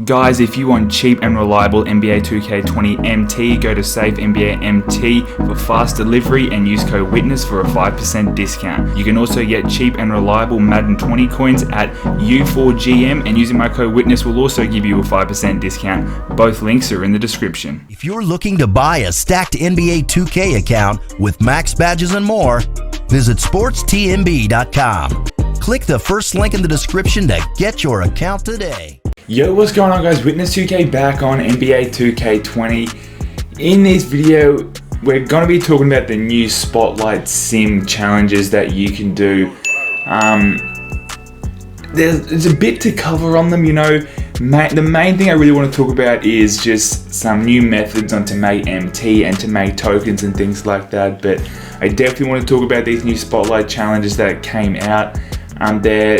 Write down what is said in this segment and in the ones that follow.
Guys, if you want cheap and reliable NBA 2K20 MT, go to Save NBA MT for fast delivery and use code WITNESS for a 5% discount. You can also get cheap and reliable Madden 20 coins at U4GM, and using my code WITNESS will also give you a 5% discount. Both links are in the description. If you're looking to buy a stacked NBA 2K account with max badges and more, visit sportstmb.com. Click the first link in the description to get your account today. Yo, what's going on, guys? Witness 2K back on NBA 2K20. In this video, we're going to be talking about the new Spotlight Sim challenges that you can do. There's a bit to cover on them, you know. The main thing I really want to talk about is just some new methods on to make MT and to make tokens and things like that. But I definitely want to talk about these new Spotlight challenges that came out. They're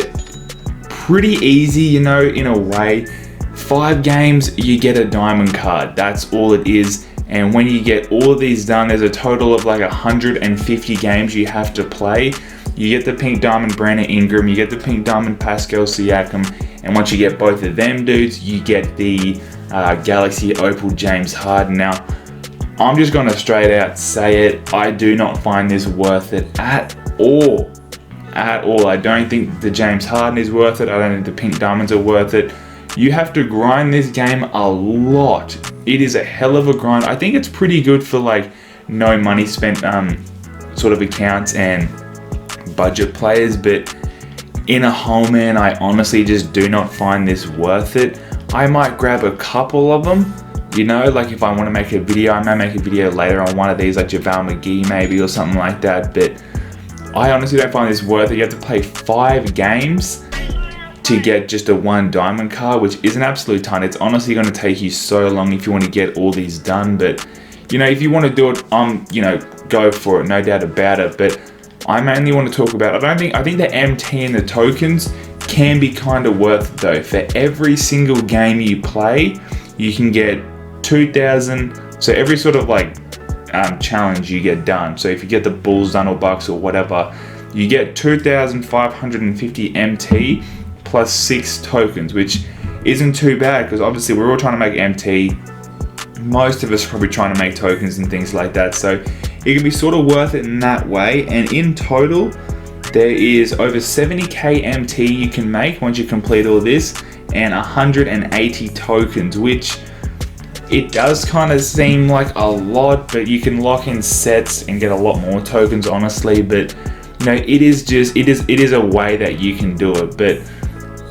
pretty easy, you know, in a way. 5 games, you get a diamond card. That's all it is. And when you get all of these done, there's a total of like 150 games you have to play. You get the pink diamond Brandon Ingram, you get the pink diamond Pascal Siakam, and once you get both of them dudes, you get the Galaxy Opal James Harden. Now, I'm just gonna straight out say it, I do not find this worth it at all. I don't think the James Harden is worth it. I don't think the pink diamonds are worth it. You have to grind this game a lot. It is a hell of a grind. I think it's pretty good for like no money spent sort of accounts and budget players, but in a whole, man, I honestly just do not find this worth it. I might grab a couple of them, you know, like if I want to make a video, I may make a video later on one of these, like JaVale McGee maybe or something like that, but I honestly don't find this worth it. You have to play 5 games to get just a 1 diamond card, which is an absolute ton. It's honestly going to take you so long if you want to get all these done. But, you know, if you want to do it, you know, go for it, no doubt about it. But I mainly want to talk about, I think the MT and the tokens can be kind of worth it though. For every single game you play, you can get 2,000. So every sort of like challenge you get done. So if you get the Bulls done or Bucks or whatever, you get 2,550 MT plus 6 tokens, which isn't too bad because obviously we're all trying to make MT. Most of us are probably trying to make tokens and things like that. So it can be sort of worth it in that way. And in total, there is over 70k MT you can make once you complete all this, and 180 tokens, which it does kind of seem like a lot, but you can lock in sets and get a lot more tokens, honestly. But you know, it is a way that you can do it. But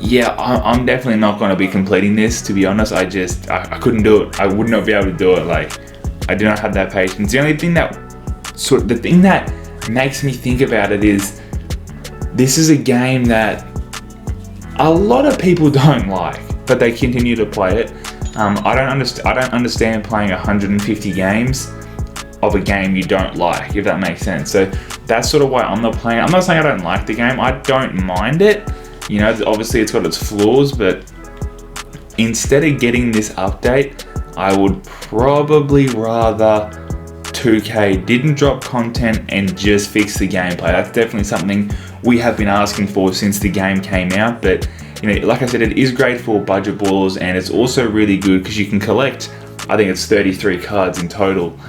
yeah, I'm definitely not going to be completing this, to be honest. I couldn't do it. I would not be able to do it. Like, I do not have that patience. The only thing that makes me think about it is this is a game that a lot of people don't like, but they continue to play it. I don't understand playing 150 games of a game you don't like, if that makes sense. So that's sort of why I'm not playing it. I'm not saying I don't like the game. I don't mind it. You know, obviously it's got its flaws, but instead of getting this update, I would probably rather 2K didn't drop content and just fix the gameplay. That's definitely something we have been asking for since the game came out. But you know, like I said, it is great for budget ballers, and it's also really good because you can collect, I think it's 33 cards in total.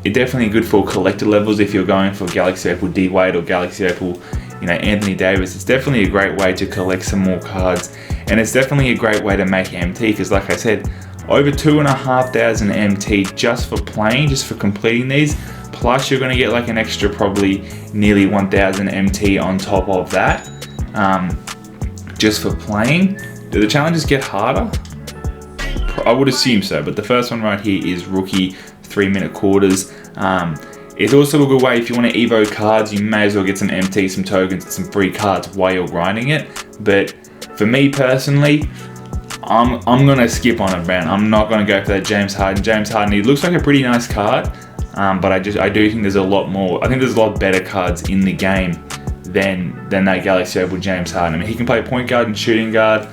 It's definitely good for collector levels if you're going for Galaxy Opal D Wade or Galaxy Opal, you know, Anthony Davis. It's definitely a great way to collect some more cards, and it's definitely a great way to make MT because, like I said, over 2,500 MT just for playing, just for completing these. Plus, you're going to get like an extra probably nearly 1,000 MT on top of that. Just for playing. Do the challenges get harder? I would assume so, but the first one right here is rookie 3-minute quarters. It's also a good way if you want to evo cards, you may as well get some MT, some tokens, and some free cards while you're grinding it. But for me personally, I'm gonna skip on it, man. I'm not gonna go for that James Harden. James Harden, he looks like a pretty nice card, but I do think there's a lot more. I think there's a lot better cards in the game than that Galaxy Opal James Harden. I mean, he can play point guard and shooting guard.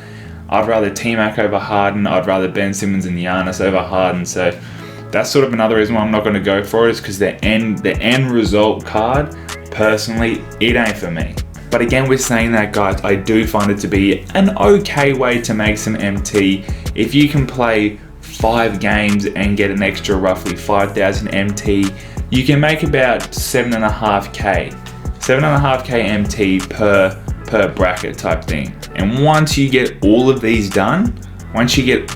I'd rather T-Mac over Harden. I'd rather Ben Simmons and Giannis over Harden. So that's sort of another reason why I'm not going to go for it, is because the end result card, personally, it ain't for me. But again, we're saying that, guys, I do find it to be an okay way to make some MT. If you can play 5 games and get an extra roughly 5,000 MT, you can make about 7.5k MT per bracket type thing. And once you get all of these done, if you get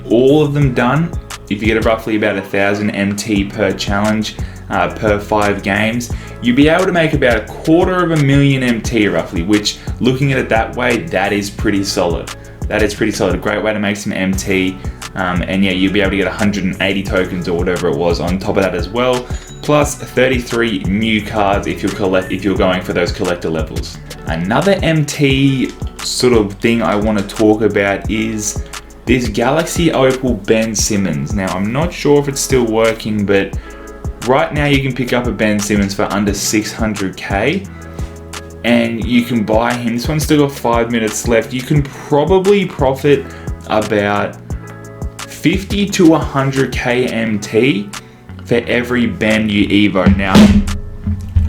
roughly about 1,000 MT per challenge, per 5 games, you'll be able to make about 250,000 MT roughly, which, looking at it that way, that is pretty solid. That is pretty solid. A great way to make some MT. And yeah, you'll be able to get 180 tokens or whatever it was on top of that as well, plus 33 new cards if you're going for those collector levels. Another MT sort of thing I want to talk about is this Galaxy Opal Ben Simmons. Now, I'm not sure if it's still working, but right now you can pick up a Ben Simmons for under 600k, and you can buy him. This one's still got 5 minutes left. You can probably profit about 50 to 100k MT for every Ben you evo. Now,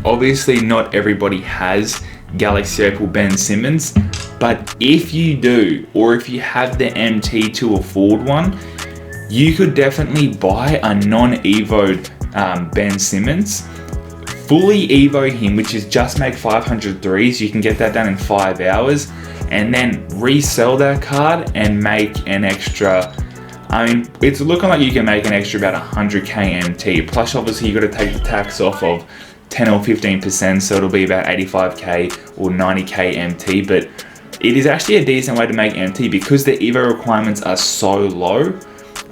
obviously not everybody has Galaxy Opal Ben Simmons, but if you do, or if you have the MT to afford one, you could definitely buy a non-evoed Ben Simmons, fully evo him, which is just make 500 threes. You can get that done in 5 hours, and then resell that card and make an extra, I mean, it's looking like you can make an extra about 100k MT, plus obviously you got to take the tax off of 10 or 15%, so it'll be about 85k or 90k MT, but it is actually a decent way to make MT because the evo requirements are so low.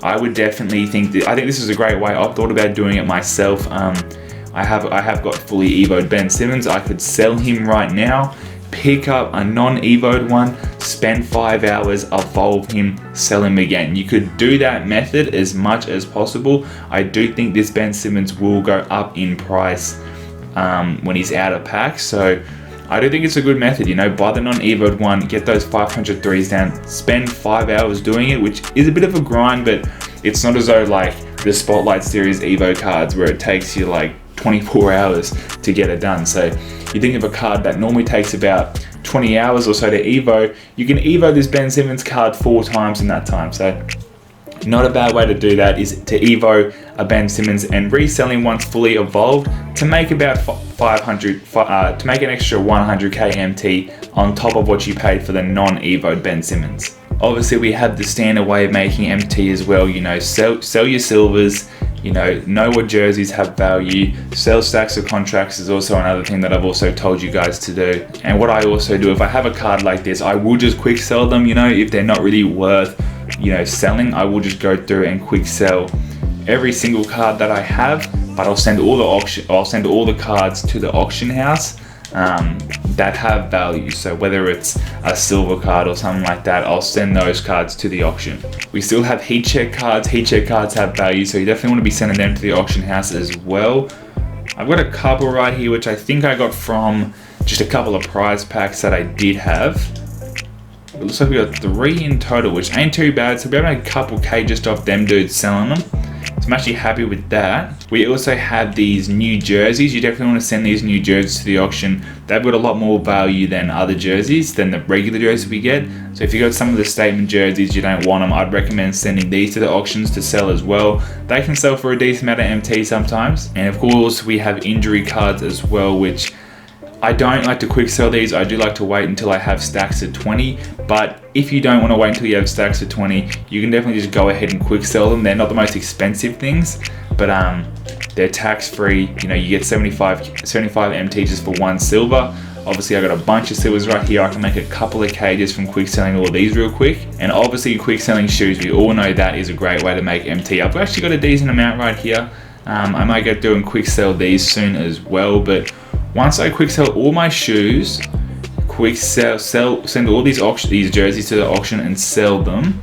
I would definitely think I think this is a great way. I've thought about doing it myself. I have got fully evoed Ben Simmons. I could sell him right now, pick up a non-evoed one, spend 5 hours, evolve him, sell him again. You could do that method as much as possible. I do think this Ben Simmons will go up in price when he's out of pack, so I do think it's a good method. Buy the non-evoed one, get those 500 threes down, spend 5 hours doing it, which is a bit of a grind, but it's not as though like the Spotlight Series Evo cards where it takes you like 24 hours to get it done. So you think of a card that normally takes about 20 hours or so to evo, you can evo this Ben Simmons card 4 times in that time. So not a bad way to do that is to evo a Ben Simmons and resell him once fully evolved to make about 500, to make an extra 100k MT on top of what you paid for the non-evoed Ben Simmons. Obviously, we have the standard way of making MT as well. Sell your silvers. Know what jerseys have value. Sell stacks of contracts is also another thing that I've also told you guys to do. And what I also do, if I have a card like this, I will just quick sell them. If they're not really worth, selling, I will just go through and quick sell every single card that I have. But I'll send all the cards to the auction house that have value. So whether it's a silver card or something like that, I'll send those cards to the auction. We still have heat check cards. Heat check cards have value, so you definitely want to be sending them to the auction house as well. I've got a couple right here, which I think I got from just a couple of prize packs that I did have. It looks like we got 3 in total, which ain't too bad. So we're having a couple K just off them dudes selling them. So I'm actually happy with that. We also have these new jerseys. You definitely want to send these new jerseys to the auction. They've got a lot more value than other jerseys, than the regular jerseys we get. So if you got some of the statement jerseys, you don't want them, I'd recommend sending these to the auctions to sell as well. They can sell for a decent amount of MT sometimes. And of course, we have injury cards as well, which I don't like to quick sell these. I do like to wait until I have stacks of 20, but if you don't want to wait until you have stacks of 20, you can definitely just go ahead and quick sell them. They're not the most expensive things, but they're tax free. You get 75 MT just for 1 silver. Obviously, I got a bunch of silvers right here. I can make a couple of K just from quick selling all of these real quick. And obviously, quick selling shoes, we all know that is a great way to make MT. I've actually got a decent amount right here. I might go through and quick sell these soon as well, but once I quick sell all my shoes, quick send all these jerseys to the auction and sell them.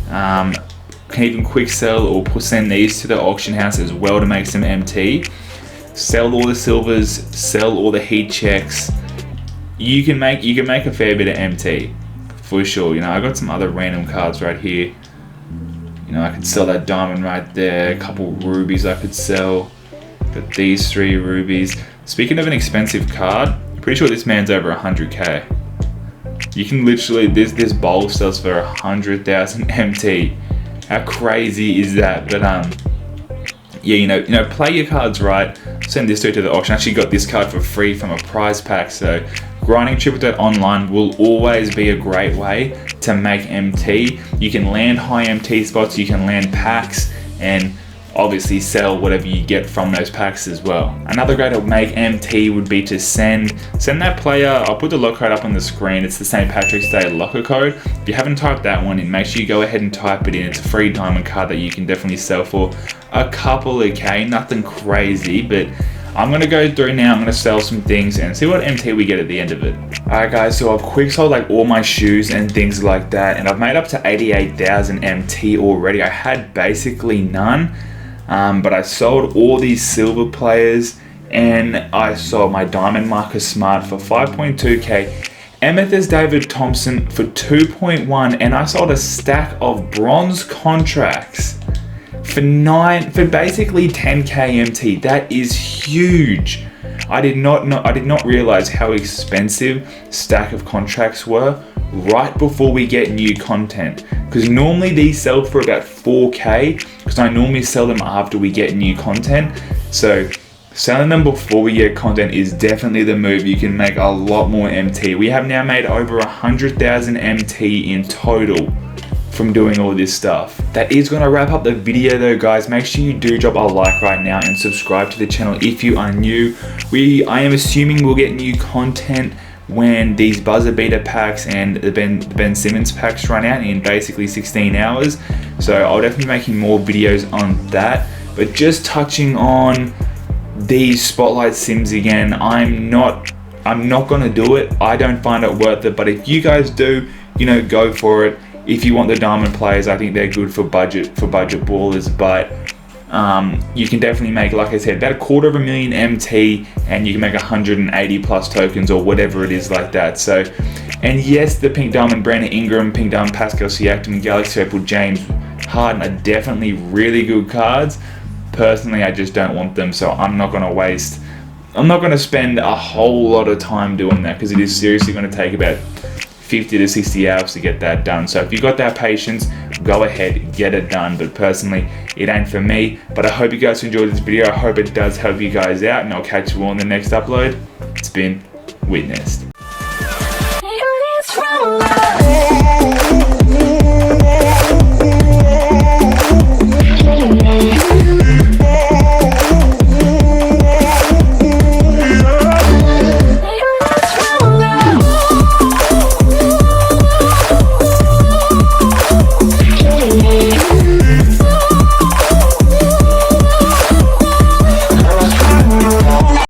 Can even quick sell or send these to the auction house as well to make some MT. Sell all the silvers, sell all the heat checks. You can make a fair bit of MT for sure. I got some other random cards right here. I could sell that diamond right there. A couple rubies I could sell. Got these 3 rubies. Speaking of an expensive card, Pretty sure this man's over 100k. You can literally, this bowl sells for 100,000 MT. How crazy is that? But yeah, you know, play your cards right. Send this through to the auction. I actually got this card for free from a prize pack. So grinding triple threat online will always be a great way to make MT. You can land high MT spots, you can land packs, and obviously sell whatever you get from those packs as well. Another way to make MT would be to send that player, I'll put the lock code up on the screen, it's the St. Patrick's Day locker code. If you haven't typed that one in, make sure you go ahead and type it in. It's a free diamond card that you can definitely sell for a couple of K, nothing crazy, but I'm gonna go through now, I'm gonna sell some things and see what MT we get at the end of it. Alright guys, so I've quick sold like all my shoes and things like that, and I've made up to 88,000 MT already. I had basically none. But I sold all these silver players, and I sold my Diamond Marcus Smart for 5.2k, Amethyst David Thompson for 2.1, and I sold a stack of bronze contracts for basically 10k MT. That is huge. I did not realize how expensive stack of contracts were right before we get new content, because normally these sell for about 4k, because I normally sell them after we get new content. So selling them before we get content is definitely the move. You can make a lot more MT. We have now made over 100,000 MT in total from doing all this stuff. That is going to wrap up the video though, guys. Make sure you do drop a like right now and subscribe to the channel if you are new. I am assuming we'll get new content when these buzzer beater packs and the Ben Simmons packs run out in basically 16 hours. So I'll definitely be making more videos on that. But just touching on these spotlight sims again, I'm not gonna do it. I don't find it worth it. But if you guys do, you know, go for it. If you want the diamond players, I think they're good for budget ballers. But you can definitely make, like I said, about 250,000 MT, and you can make 180 plus tokens or whatever it is like that. So, and yes, the pink diamond Brandon Ingram, pink diamond Pascal Siakam, and Galaxy Opal James Harden are definitely really good cards. Personally, I just don't want them, so I'm not gonna spend a whole lot of time doing that, because it is seriously gonna take about 50 to 60 hours to get that done. So if you got that patience, go ahead, get it done. But personally, it ain't for me. But I hope you guys enjoyed this video. I hope it does help you guys out, and I'll catch you all in the next upload. It's been witnessed.